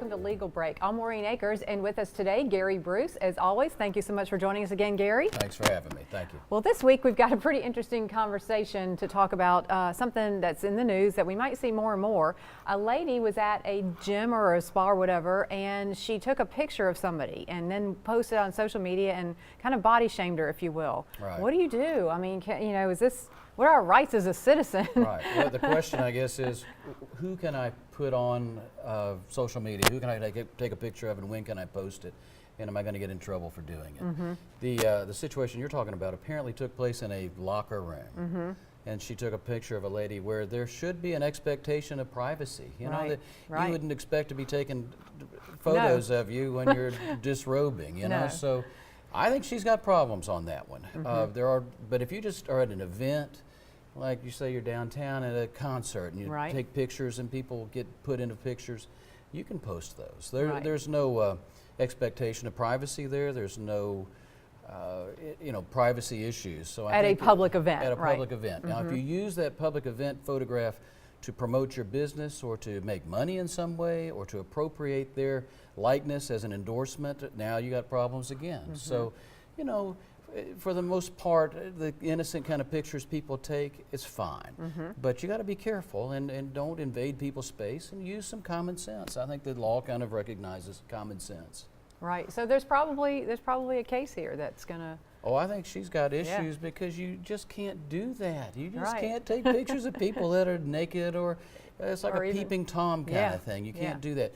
welcome to Legal Break. I'm Maureen Akers, and with us today, Gary Bruce. As always, thank you so much for joining us again, Gary. Thanks for having me. Thank you. Well, this week we've got a pretty interesting conversation to talk about something that's in the news that we might see more and more. A lady was at a gym or a spa or whatever, and she took a picture of somebody and then posted on social media and kind of body shamed her, if you will. Right. What do you do? I mean, what are our rights as a citizen? Right. Well, the question, I guess, is who can I put on social media? Who can I take a picture of, and when can I post it? And am I going to get in trouble for doing it? Mm-hmm. The situation you're talking about apparently took place in a locker room. Mm-hmm. And she took a picture of a lady where there should be an expectation of privacy. You know, that you wouldn't expect to be taking photos of you when you're disrobing, you know? So I think she's got problems on that one. Mm-hmm. But if you just are at an event, like you say you're downtown at a concert and you take pictures and people get put into pictures, you can post those. There's no expectation of privacy there. There's no privacy issues. So at a public event. At a public event. Now, if you use that public event photograph to promote your business or to make money in some way or to appropriate their likeness as an endorsement, now you got problems again. So, you know, for the most part, the innocent kind of pictures people take, it's fine. But you got to be careful and don't invade people's space and use some common sense. I think the law kind of recognizes common sense. Right. So there's probably a case here that's going to. Oh, I think she's got issues because you just can't do that. You just can't take pictures of people that are naked or it's like a peeping Tom kind of thing. You can't do that.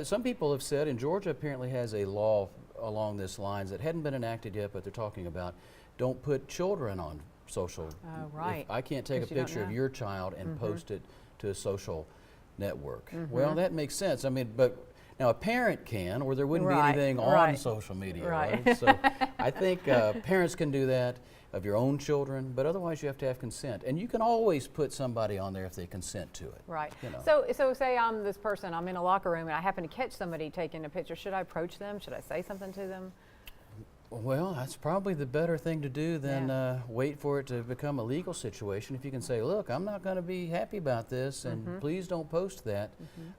Some people have said, and Georgia apparently has a law along this lines that hadn't been enacted yet, but they're talking about don't put children on social. If I can't take a picture of your child and post it to a social network. Well, that makes sense. I mean, but now a parent can, or there wouldn't be anything on social media, right? So I think parents can do that of your own children, but otherwise you have to have consent. And you can always put somebody on there if they consent to it. Right. You know. So say I'm this person, I'm in a locker room and I happen to catch somebody taking a picture. Should I approach them? Should I say something to them? Well, that's probably the better thing to do than wait for it to become a legal situation. If you can say, look, I'm not going to be happy about this and please don't post that.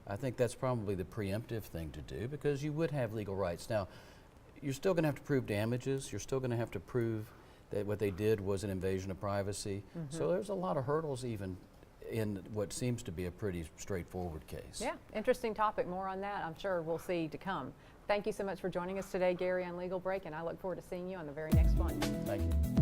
I think that's probably the preemptive thing to do because you would have legal rights. Now, you're still going to have to prove damages. You're still going to have to prove that what they did was an invasion of privacy. So there's a lot of hurdles even in what seems to be a pretty straightforward case. Yeah, interesting topic. More on that I'm sure we'll see to come. Thank you so much for joining us today, Gary, on Legal Break, and I look forward to seeing you on the very next one. Thank you.